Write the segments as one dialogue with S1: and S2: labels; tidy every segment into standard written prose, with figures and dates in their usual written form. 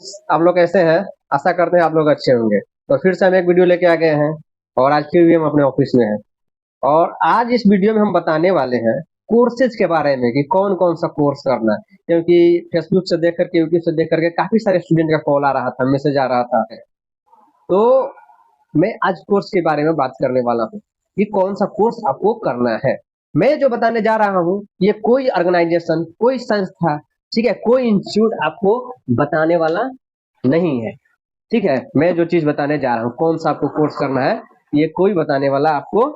S1: आप लोग कैसे हैं? आशा करते हैं आप लोग अच्छे होंगे। तो फिर से हम एक वीडियो लेके आ गए हैं और आज फिर भी हम अपने ऑफिस में हैं। और आज इस वीडियो में हम बताने वाले हैं कोर्सेज के बारे में कि कौन कौन सा कोर्स करना है, क्योंकि फेसबुक से देख करके, यूट्यूब से देख करके काफी सारे स्टूडेंट का कॉल आ रहा था, मैसेज आ रहा था। तो मैं आज कोर्स के बारे में बात करने वाला हूँ कि कौन सा कोर्स आपको करना है। मैं जो बताने जा रहा हूँ ये कोई ऑर्गेनाइजेशन, कोई संस्था, ठीक है, कोई इंस्टीट्यूट आपको बताने वाला नहीं है। ठीक है, मैं जो चीज बताने जा रहा हूँ कौन सा आपको कोर्स करना है, ये कोई बताने वाला आपको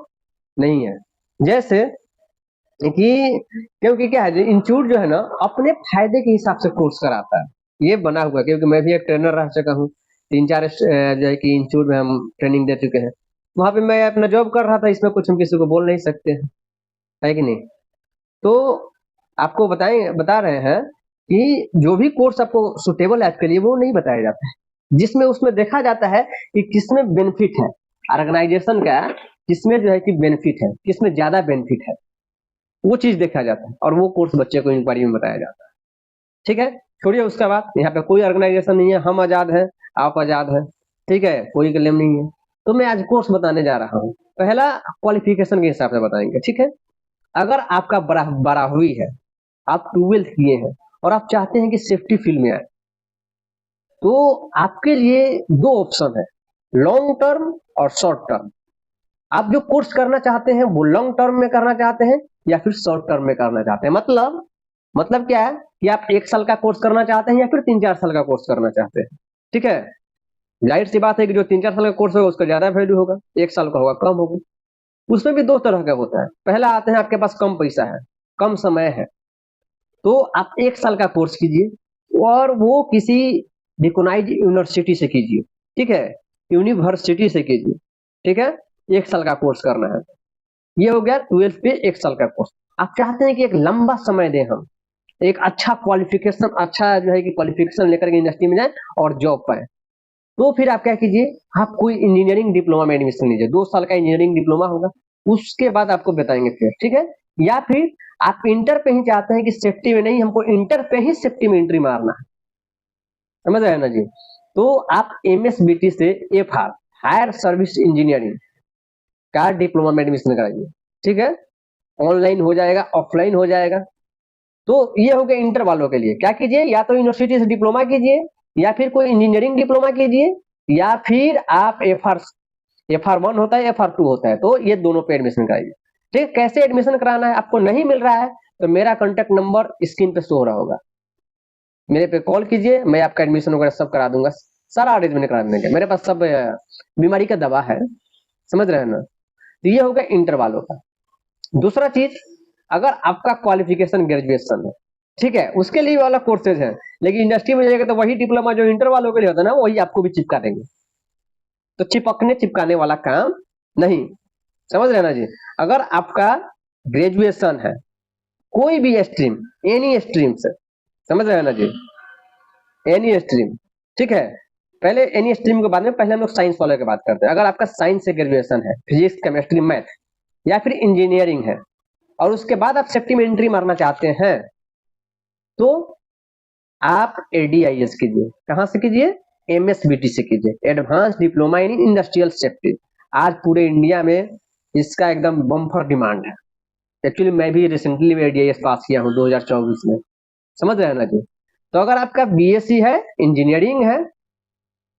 S1: नहीं है। जैसे कि क्योंकि क्या है, इंस्टीट्यूट जो है ना अपने फायदे के हिसाब से कोर्स कराता है, ये बना हुआ है। क्योंकि मैं भी एक ट्रेनर रह चुका हूँ, 3-4 जो है कि इंस्टीट्यूट में हम ट्रेनिंग दे चुके हैं। वहां पे मैं अपना जॉब कर रहा था, इसमें कुछ हम किसी को बोल नहीं सकते हैं, है कि नहीं। तो आपको बता रहे हैं कि जो भी कोर्स आपको सुटेबल है आपके लिए वो नहीं बताया जाता है, जिसमें उसमें देखा जाता है कि किसमें बेनिफिट है ऑर्गेनाइजेशन का, किसमें जो है कि बेनिफिट है, किसमें ज्यादा बेनिफिट है, वो चीज देखा जाता है और वो कोर्स बच्चे को इंक्वायरी में बताया जाता है। ठीक है, छोड़िए उसका बात। यहाँ पे कोई ऑर्गेनाइजेशन नहीं है, हम आजाद हैं, आप आजाद हैं। ठीक है, कोई क्लेम नहीं है। तो मैं आज कोर्स बताने जा रहा हूँ। पहला क्वालिफिकेशन के हिसाब से बताएंगे, ठीक है। अगर आपका 12वीं है, आप 12th किए हैं और आप चाहते हैं कि सेफ्टी फील्ड में आए, तो आपके लिए दो ऑप्शन है, लॉन्ग टर्म और शॉर्ट टर्म। आप जो कोर्स करना चाहते हैं वो लॉन्ग टर्म में करना चाहते हैं या फिर शॉर्ट टर्म में करना चाहते हैं। मतलब क्या है कि आप 1 साल का कोर्स करना चाहते हैं या फिर 3-4 साल का कोर्स करना चाहते हैं। ठीक है, जाहिर सी बात है कि जो 3-4 साल का कोर्स होगा उसका ज्यादा वैल्यू होगा, 1 साल का होगा कम होगा। उसमें भी दो तरह का होता है। पहला आते हैं आपके पास कम पैसा है, कम समय है, तो आप 1 साल का कोर्स कीजिए और वो किसी रिकोनाइज यूनिवर्सिटी से कीजिए। ठीक है, यूनिवर्सिटी से कीजिए। ठीक है, 1 साल का कोर्स करना है। ये हो गया 12th पे 1 साल का कोर्स। आप चाहते हैं कि एक लंबा समय दें हम, एक अच्छा क्वालिफिकेशन, अच्छा जो है कि क्वालिफिकेशन लेकर के इंडस्ट्री में जाए और जॉब पाए, तो फिर आप क्या कीजिए, आप कोई इंजीनियरिंग डिप्लोमा में एडमिशन लीजिए। 2 साल का इंजीनियरिंग डिप्लोमा होगा, उसके बाद आपको बताएंगे फिर। ठीक है, या फिर आप इंटर पे ही चाहते हैं कि सेफ्टी में नहीं, हमको इंटर पे ही सेफ्टी में एंट्री मारना है, समझ रहे हैं ना जी। तो आप एमएसबीटी से एफआर, हायर सर्विस इंजीनियरिंग का डिप्लोमा में एडमिशन कराइए। ठीक है, ऑनलाइन हो जाएगा, ऑफलाइन हो जाएगा। तो ये हो गया इंटर वालों के लिए। क्या कीजिए, या तो यूनिवर्सिटी से डिप्लोमा कीजिए, या फिर कोई इंजीनियरिंग डिप्लोमा कीजिए, या फिर आप एफआर 1 होता है, एफआर 2 होता है, तो ये दोनों पे एडमिशन कराइए। ठीक, कैसे एडमिशन कराना है, आपको नहीं मिल रहा है तो मेरा कॉन्टेक्ट नंबर स्क्रीन पे शो हो रहा होगा, मेरे पे कॉल कीजिए, मैं आपका एडमिशन वगैरह सब करा दूंगा, सारा अरेंजमेंट करा देंगे। मेरे पास सब बीमारी का दवा है, समझ रहे हैं ना। तो ये होगा इंटर वालों का। दूसरा चीज, अगर आपका क्वालिफिकेशन ग्रेजुएशन है, ठीक है, उसके लिए वाला कोर्सेज है, लेकिन इंडस्ट्री में जाएगा तो वही डिप्लोमा जो इंटर वालों के लिए होता है ना, वही आपको भी चिपका देंगे। तो चिपकाने वाला काम नहीं, समझ रहे हैं ना जी। अगर आपका ग्रेजुएशन है, कोई भी स्ट्रीम, एनी स्ट्रीम से, समझ रहे हैं ना जी, एनी स्ट्रीम। ठीक है, पहले एनी स्ट्रीम के बाद में पहले हम लोग साइंस वाले की बात करते हैं। अगर आपका साइंस से ग्रेजुएशन है, फिजिक्स, केमिस्ट्री, मैथ, या फिर इंजीनियरिंग है, और उसके बाद आप सेफ्टी में एंट्री मारना चाहते हैं, तो आप एडीआईएस कीजिए। कहां से कीजिए, एमएसबीटी से कीजिए, advance diploma in industrial safety. आज पूरे इंडिया में इसका एकदम बम्पर डिमांड है। एक्चुअली मैं भी रिसेंटली एडीआईएस पास किया हूँ 2024 में, समझ रहे हैं ना जी। तो अगर आपका बीएससी है, इंजीनियरिंग है,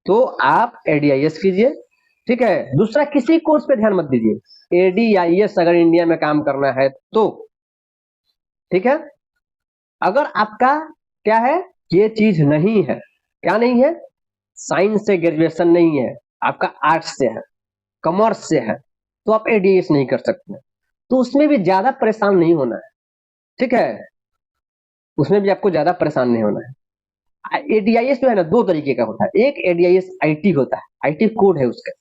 S1: तो आप एडीआईएस कीजिए। ठीक है, दूसरा किसी कोर्स पे ध्यान मत दीजिए, एडीआईएस अगर इंडिया में काम करना है तो। ठीक है, अगर आपका क्या है, ये चीज नहीं है, क्या नहीं है, साइंस से ग्रेजुएशन नहीं है, आपका आर्ट्स से है, कॉमर्स से है, तो आप एडीएस नहीं कर सकते। तो उसमें भी ज्यादा परेशान नहीं होना है। ठीक है, उसमें भी आपको ज्यादा परेशान नहीं होना है। एडीआईएस जो है ना, दो तरीके का होता है। एक एडीआईएस आईटी होता है, आईटी कोड है उसका।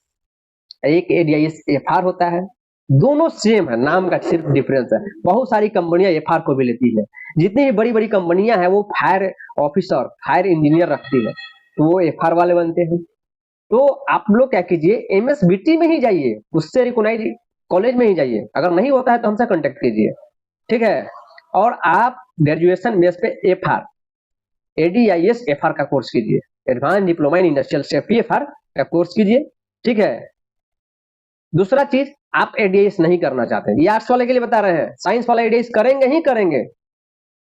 S1: एक एडीआईएस एफआर होता है। दोनों सेम है, नाम का सिर्फ डिफरेंस है। बहुत सारी कंपनियां एफआर को भी लेती है। जितनी भी बड़ी बड़ी कंपनियां हैं वो फायर ऑफिसर, फायर इंजीनियर रखती है, तो वो एफआर वाले बनते हैं। तो आप लोग क्या कीजिए, एमएसबीटी में ही जाइए, उससे रिकोनाइज कॉलेज में ही जाइए। अगर नहीं होता है तो हमसे कॉन्टेक्ट कीजिए। ठीक है, और आप ग्रेजुएशन बेस पे एफआर, एडीआईएस एफआर का कोर्स कीजिए। Advance diploma in industrial safety FR का कोर्स कीजिए, ठीक है। दूसरा चीज, आप एडीएस नहीं करना चाहते हैं, ये आर्ट्स वाले के लिए बता रहे हैं, साइंस वाला एडीएस करेंगे ही करेंगे,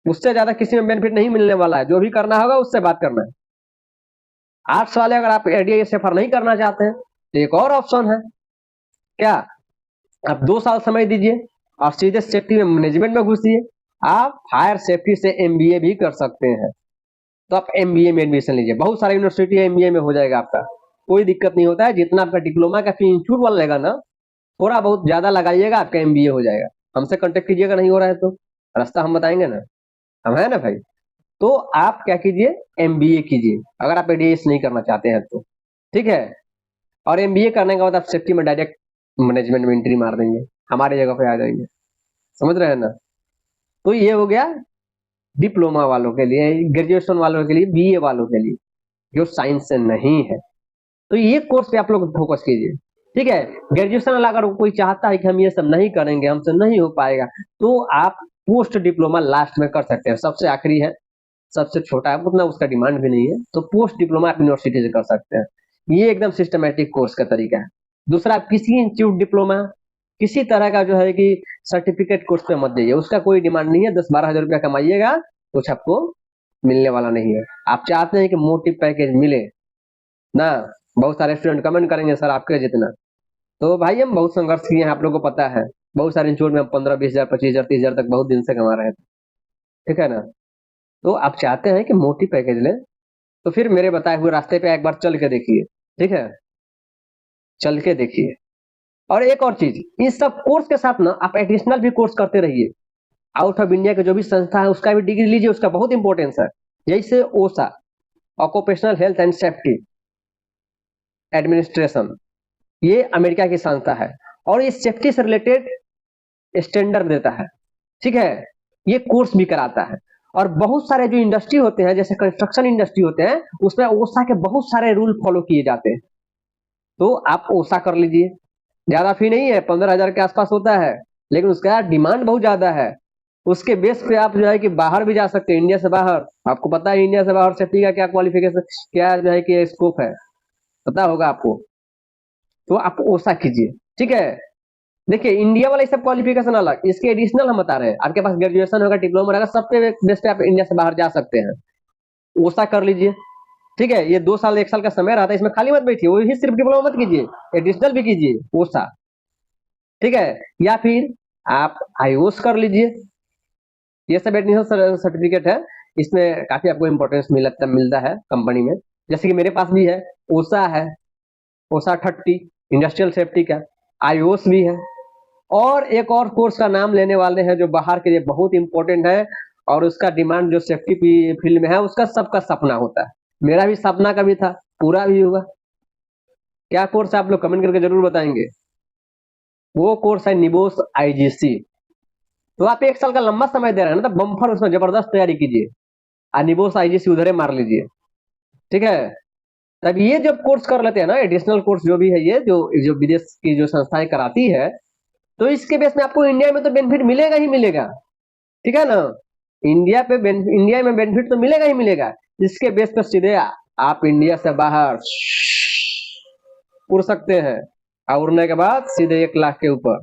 S1: उससे ज्यादा किसी में बेनिफिट नहीं मिलने वाला है, जो भी करना होगा उससे बात करना है। आर्ट्स वाले अगर आप एडीएस एफआर नहीं करना चाहते हैं तो एक और ऑप्शन है, क्या, आप 2 साल समय दीजिए और सीधे सेफ्टी में मैनेजमेंट में घुसिए। आप फायर सेफ्टी से एमबीए भी कर सकते हैं, तो आप एमबीए में एडमिशन लीजिए, बहुत सारी यूनिवर्सिटी एमबीए में हो जाएगा आपका, कोई दिक्कत नहीं होता है। जितना आपका डिप्लोमा का फी इंस्टीट्यूट वाला लेगा ना, थोड़ा बहुत ज्यादा लगाइएगा, आपका एमबीए हो जाएगा। हमसे कांटेक्ट कीजिएगा, नहीं हो रहा है तो रास्ता हम बताएंगे ना, हम है ना भाई। तो आप क्या कीजिए, एमबीए कीजिए अगर आप एडीएस नहीं करना चाहते हैं तो, ठीक है। और एमबीए करने के बाद आप सेफ्टी में डायरेक्ट मैनेजमेंट में एंट्री मार देंगे, हमारे जगह पे आ जाएंगे, समझ रहे हैं ना। तो ये हो गया डिप्लोमा वालों के लिए, ग्रेजुएशन वालों के लिए, बीए वालों के लिए जो साइंस से नहीं है, तो ये कोर्स पे आप लोग फोकस कीजिए, ठीक है। ग्रेजुएशन वाला अगर कोई चाहता है कि हम ये सब नहीं करेंगे, हमसे नहीं हो पाएगा, तो आप पोस्ट डिप्लोमा लास्ट में कर सकते हैं, सबसे आखिरी है, सबसे छोटा है, उतना उसका डिमांड भी नहीं है, तो पोस्ट डिप्लोमा आप यूनिवर्सिटी से कर सकते हैं। ये एकदम सिस्टमेटिक कोर्स का तरीका है। दूसरा, आप किसी इंस्टीट्यूट डिप्लोमा किसी तरह का जो है कि सर्टिफिकेट कोर्स पे मत जाइए, उसका कोई डिमांड नहीं है, 10-12 हजार रुपया कमाइएगा, कुछ आपको मिलने वाला नहीं है। आप चाहते हैं कि मोटिव पैकेज मिले ना, बहुत सारे स्टूडेंट कमेंट करेंगे सर आपके जितना, तो भाई हम बहुत संघर्ष किए हैं, आप लोगों को पता है, बहुत सारे इंस्टीट्यूट में हम 15-20 हजार 25 हजार 30 हजार तक बहुत दिन से कमा रहे थे, ठीक है ना। तो आप चाहते हैं कि मोटी पैकेज लें, तो फिर मेरे बताए हुए रास्ते पे एक बार चल के देखिए, ठीक है, चल के देखिए। और एक और चीज, इस सब कोर्स के साथ ना आप एडिशनल भी कोर्स करते रहिए, आउट ऑफ इंडिया के जो भी संस्था है उसका भी डिग्री लीजिए, उसका बहुत इंपॉर्टेंस है। जैसे ओसा, occupational health and safety administration, ये अमेरिका की संस्था है और ये सेफ्टी से रिलेटेड स्टैंडर्ड देता है, ठीक है। ये कोर्स भी कराता है। और बहुत सारे जो इंडस्ट्री होते हैं, जैसे कंस्ट्रक्शन इंडस्ट्री होते हैं, उसमें ओसा के बहुत सारे रूल फॉलो किए जाते हैं, तो आप ओसा कर लीजिए। ज्यादा फी नहीं है, 15 हजार के आसपास होता है, लेकिन उसका डिमांड बहुत ज्यादा है। उसके बेस पे आप जो है कि बाहर भी जा सकते हैं, इंडिया से बाहर। आपको पता है इंडिया से बाहर सेफ्टी का क्या क्वालिफिकेशन, क्या जो है कि स्कोप है, पता होगा आपको। तो आप ओसा कीजिए, ठीक है। देखिए इंडिया वाला सब क्वालिफिकेशन अलग, इसके एडिशनल हम बता रहे हैं। आपके पास ग्रेजुएशन होगा, डिप्लोमा रहेगा, सब पे बेस पे आप इंडिया से बाहर जा सकते हैं, ओसा कर लीजिए, ठीक है। ये 2 साल 1 साल का समय रहता है, इसमें खाली मत बैठिए, वही सिर्फ डिप्लोमा मत कीजिए, एडिशनल भी कीजिए ओसा, ठीक है। या फिर आप आईओएस कर लीजिए, ये सब एडिशनल सर्टिफिकेट है, इसमें काफी आपको इंपॉर्टेंस मिलता है कंपनी में। जैसे कि मेरे पास भी है, ओसा है, ओसा 30 इंडस्ट्रियल सेफ्टी का, आईओएस भी है। और एक और कोर्स का नाम लेने वाले हैं जो बाहर के लिए बहुत इंपॉर्टेंट है, और उसका डिमांड जो सेफ्टी फील्ड में है, उसका सबका सपना होता है, मेरा भी सपना का भी था, पूरा भी हुआ। क्या कोर्स है आप लोग कमेंट करके जरूर बताएंगे। वो कोर्स है निबोस आईजीसी। तो आप 1 साल का लंबा समय दे रहे हैं ना, तो बम्फर उसमें जबरदस्त तैयारी कीजिए, और निबोस आईजीसी उधर मार लीजिए, ठीक है। तब ये जब कोर्स कर लेते हैं ना, एडिशनल कोर्स जो भी है, ये जो जो विदेश की जो संस्थाएं कराती है, तो इसके बेस में आपको इंडिया में तो बेनिफिट मिलेगा ही मिलेगा, ठीक है ना। इंडिया में बेनिफिट तो मिलेगा ही मिलेगा। इसके बेस पर सीधे आप इंडिया से बाहर उड़ सकते हैं, और उड़ने के बाद सीधे 1 लाख के ऊपर,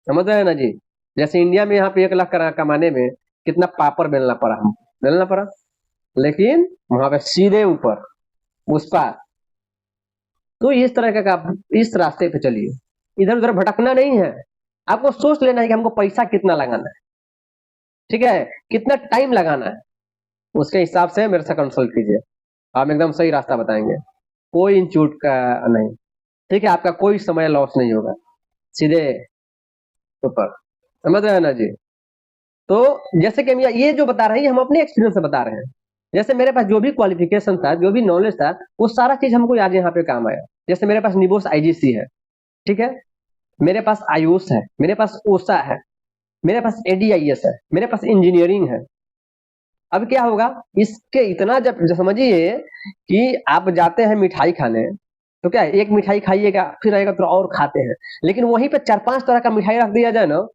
S1: समझ रहे हैं ना जी। जैसे इंडिया में यहाँ पे 1 लाख कमाने में कितना पापड़ बेलना पड़ा, हम बेलना पड़ा, लेकिन वहां पे सीधे ऊपर उस पार। तो इस तरह का आप इस रास्ते पे चलिए, इधर उधर भटकना नहीं है, आपको सोच लेना है कि हमको पैसा कितना लगाना है, ठीक है, कितना टाइम लगाना है, उसके हिसाब से मेरे से कंसल्ट कीजिए, हम एकदम सही रास्ता बताएंगे, कोई इंस्टीट्यूट का नहीं, ठीक है। आपका कोई समय लॉस नहीं होगा, सीधे ऊपर, समझ रहे हैं ना जी। तो जैसे कि हम ये जो बता रहे हैं, हम अपने एक्सपीरियंस से बता रहे हैं। जैसे मेरे पास जो भी क्वालिफिकेशन था, जो भी नॉलेज था, वो सारा चीज हमको आज यहाँ पे काम आया। जैसे मेरे पास निबोस आईजीसी है, ठीक है, मेरे पास आयुष है, मेरे पास ओसा है, मेरे पास एडीआईएस है, मेरे पास इंजीनियरिंग है। अब क्या होगा, इसके इतना जब समझिए कि आप जाते हैं मिठाई खाने, तो क्या है, एक मिठाई खाइएगा, फिर आएगा तो और खाते हैं, लेकिन वहीं पे 4-5 तरह का मिठाई रख दिया जाए ना,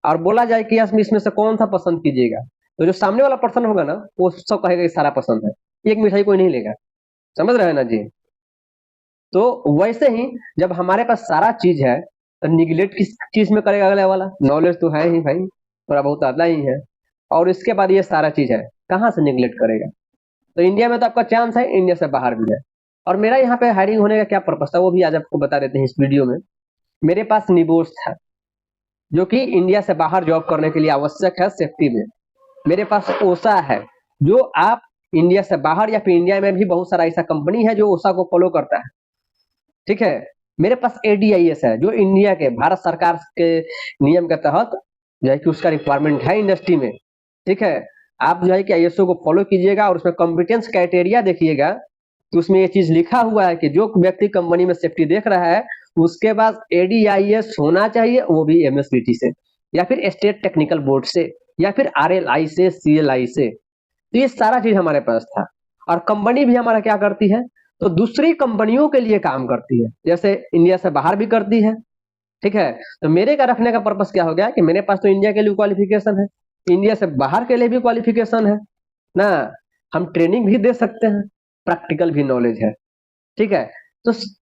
S1: और बोला जाए कि इसमें से कौन सा पसंद कीजिएगा, तो जो सामने वाला पर्सन होगा ना, वो सब कहेगा कि सारा पसंद है, एक मिठाई कोई नहीं लेगा, समझ रहे हैं ना जी। तो वैसे ही जब हमारे पास सारा चीज है तो निगलेक्ट किस चीज में करेगा अगला वाला? नॉलेज तो है ही भाई, थोड़ा बहुत आता ही है, और इसके बाद ये सारा चीज है, कहाँ से निगलेक्ट करेगा? तो इंडिया में तो आपका चांस है, इंडिया से बाहर भी है। और मेरा यहाँ पे हायरिंग होने का क्या पर्पस था वो भी आज आपको बता देते हैं इस वीडियो में। मेरे पास निबोस था जो कि इंडिया से बाहर जॉब करने के लिए आवश्यक है सेफ्टी में। मेरे पास ओसा है जो आप इंडिया से बाहर या फिर इंडिया में भी बहुत सारा ऐसा कंपनी है जो ओसा को फॉलो करता है, ठीक है। मेरे पास एडीआईएस है जो इंडिया के भारत सरकार के नियम के तहत जो है कि उसका रिक्वायरमेंट है इंडस्ट्री में, ठीक है। आप जो है कि आईएसओ को फॉलो कीजिएगा और उसमें कॉम्पिटेंस क्राइटेरिया देखिएगा कि उसमें ये चीज लिखा हुआ है कि जो व्यक्ति कंपनी में सेफ्टी देख रहा है उसके पास एडीआईएस होना चाहिए, वो भी एमएसबीटी से या फिर स्टेट टेक्निकल बोर्ड से या फिर आरएलआई से, सीएलआई से। तो ये सारा चीज हमारे पास था। और कंपनी भी हमारा क्या करती है, तो दूसरी कंपनियों के लिए काम करती है, जैसे इंडिया से बाहर भी करती है, ठीक है। तो मेरे का रखने का पर्पस क्या हो गया कि मेरे पास तो इंडिया के लिए क्वालिफिकेशन है, इंडिया से बाहर के लिए भी क्वालिफिकेशन है ना, हम ट्रेनिंग भी दे सकते हैं, प्रैक्टिकल भी नॉलेज है, ठीक है। तो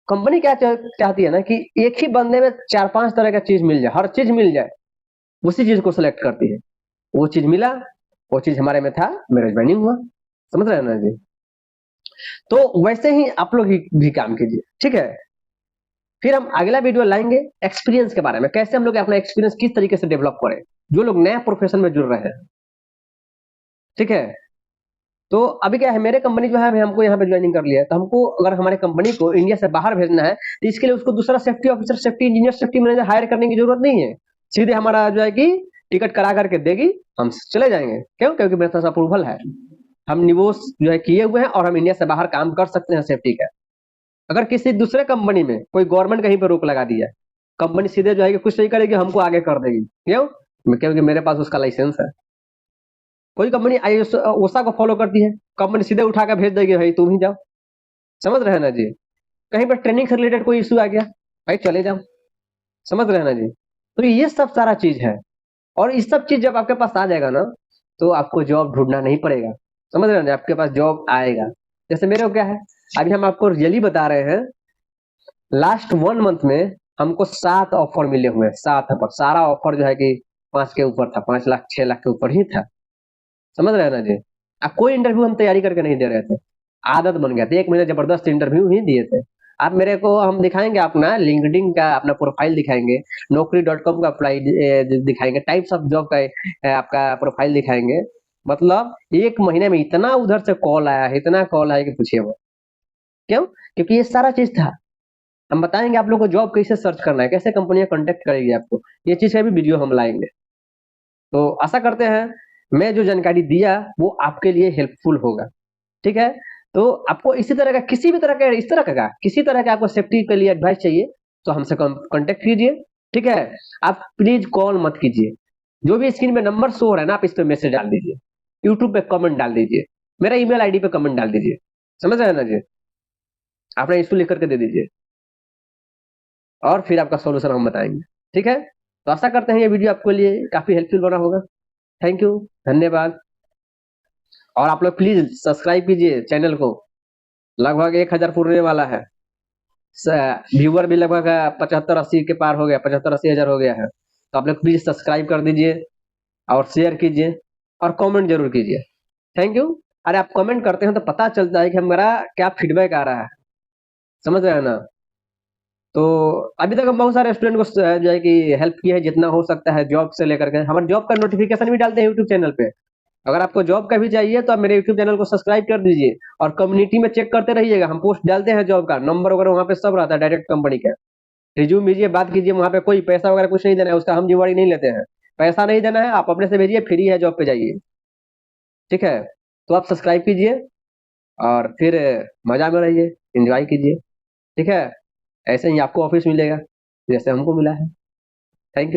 S1: कंपनी क्या चाहती है ना कि एक ही बंदे में 4-5 तरह का चीज मिल जाए, हर चीज मिल जाए, उसी चीज को सिलेक्ट करती है। वो चीज मिला, वो चीज हमारे में था, मेरा ज्वाइनिंग हुआ। समझ रहे हैं ना जी। तो वैसे ही आप लोग भी काम कीजिए, ठीक है। फिर हम अगला वीडियो लाएंगे एक्सपीरियंस के बारे में, कैसे हम लोग अपना एक्सपीरियंस किस तरीके से डेवलप करें, जो लोग नया प्रोफेशन में जुड़ रहे हैं, ठीक है। तो अभी क्या है, मेरे कंपनी जो है हमको यहाँ पे ज्वाइनिंग कर लिया है, तो हमको अगर हमारे कंपनी को इंडिया से बाहर भेजना है तो इसके लिए उसको दूसरा safety officer, safety engineer, safety manager hire करने की जरूरत नहीं है। सीधे हमारा जो है कि टिकट करा करके देगी, हम चले जाएंगे। क्यों? क्योंकि मेरे पास अप्रूवल है, हम निवेश जो है किए हुए हैं और हम इंडिया से बाहर काम कर सकते हैं सेफ्टी का। अगर किसी दूसरे कंपनी में कोई गवर्नमेंट कहीं पर रोक लगा दिया, कंपनी सीधे जो है कि कुछ नहीं करेगी, हमको आगे कर देगी। क्यों? क्योंकि मेरे पास उसका लाइसेंस है। कोई कंपनी ओसा को फॉलो करती है, कंपनी सीधे उठा कर भेज देगी, भाई तुम ही जाओ। समझ रहे हैं ना जी। कहीं पर ट्रेनिंग से रिलेटेड कोई इशू आ गया, भाई चले जाओ। समझ रहे हैं ना जी। तो ये सब सारा चीज है, और ये सब चीज जब आपके पास आ जाएगा ना तो आपको जॉब ढूंढना नहीं पड़ेगा। समझ रहे हैं ना, आपके पास जॉब आएगा। जैसे मेरे को क्या है, अभी हम आपको रियली बता रहे हैं, लास्ट 1 मंथ में हमको 7 ऑफर मिले हुए हैं, 7 ऑफर। सारा ऑफर जो है कि 5 के ऊपर था, 5 लाख 6 लाख के ऊपर ही था। समझ रहे हैं ना जी। अब कोई इंटरव्यू हम तैयारी करके नहीं दे रहे थे, आदत बन गया था, 1 महीने जबरदस्त इंटरव्यू ही दिए थे। आप मेरे को, हम दिखाएंगे अपना लिंक्डइन का अपना प्रोफाइल दिखाएंगे, नौकरी.com का अप्लाई दिखाएंगे, टाइप्स ऑफ जॉब का आपका प्रोफाइल दिखाएंगे। मतलब 1 महीने में इतना उधर से कॉल आया है, इतना कॉल आया कि पूछिए वो। क्यों? क्योंकि ये सारा चीज था। हम बताएंगे आप लोग को जॉब कैसे सर्च करना है, कैसे कंपनियां कांटेक्ट करेगी आपको, ये चीज का भी वीडियो हम लाएंगे। तो आशा करते हैं मैं जो जानकारी दिया वो आपके लिए हेल्पफुल होगा, ठीक है। तो आपको इसी तरह का, किसी भी तरह का, इस तरह का किसी तरह का आपको सेफ्टी के लिए एडवाइस चाहिए तो हमसे कांटेक्ट कीजिए, ठीक है। आप प्लीज कॉल मत कीजिए, जो भी स्क्रीन में नंबर शो हो रहा है ना, आप इस पे मैसेज डाल दीजिए, यूट्यूब पे कमेंट डाल दीजिए, मेरा ईमेल आईडी पे कमेंट डाल दीजिए। समझ रहे हैं ना जी। अपना इशू लिख करके दे दीजिए और फिर आपका सॉल्यूशन हम बताएंगे, ठीक है। तो आशा करते हैं ये वीडियो आपके लिए काफी हेल्पफुल बना होगा। थैंक यू, धन्यवाद। और आप लोग प्लीज सब्सक्राइब कीजिए चैनल को, लगभग 1000 पुरने वाला है, व्यूअर भी लगभग 75-80 के पार हो गया, 75-80 हजार हो गया है। तो आप लोग प्लीज सब्सक्राइब कर दीजिए और शेयर कीजिए और कमेंट जरूर कीजिए। Thank you. अरे आप कमेंट करते हैं तो पता चलता है कि हमारा क्या फीडबैक आ रहा है। समझ रहे हैं ना। तो अभी तक हम बहुत सारे स्टूडेंट को जो है कि हेल्प किया है जितना हो सकता है, जॉब से लेकर के हमारे जॉब का नोटिफिकेशन भी डालते हैं यूट्यूब चैनल पे। अगर आपको जॉब का भी चाहिए तो आप मेरे यूट्यूब चैनल को सब्सक्राइब कर दीजिए और कम्युनिटी में चेक करते रहिएगा, हम पोस्ट डालते हैं जॉब का, नंबर वगैरह वहाँ पे सब रहता है, डायरेक्ट कंपनी का। रिज्यूम भेजिए, बात कीजिए, वहाँ पे कोई पैसा वगैरह कुछ नहीं देना है, उसका हम जिम्मेवारी नहीं लेते हैं। पैसा नहीं देना है, आप अपने से भेजिए, फ्री है, जॉब पे जाइए, ठीक है। तो आप सब्सक्राइब कीजिए और फिर मजा में रहिए, एंजॉय कीजिए, ठीक है। ऐसे ही आपको ऑफिस मिलेगा जैसे हमको मिला है। Thank you.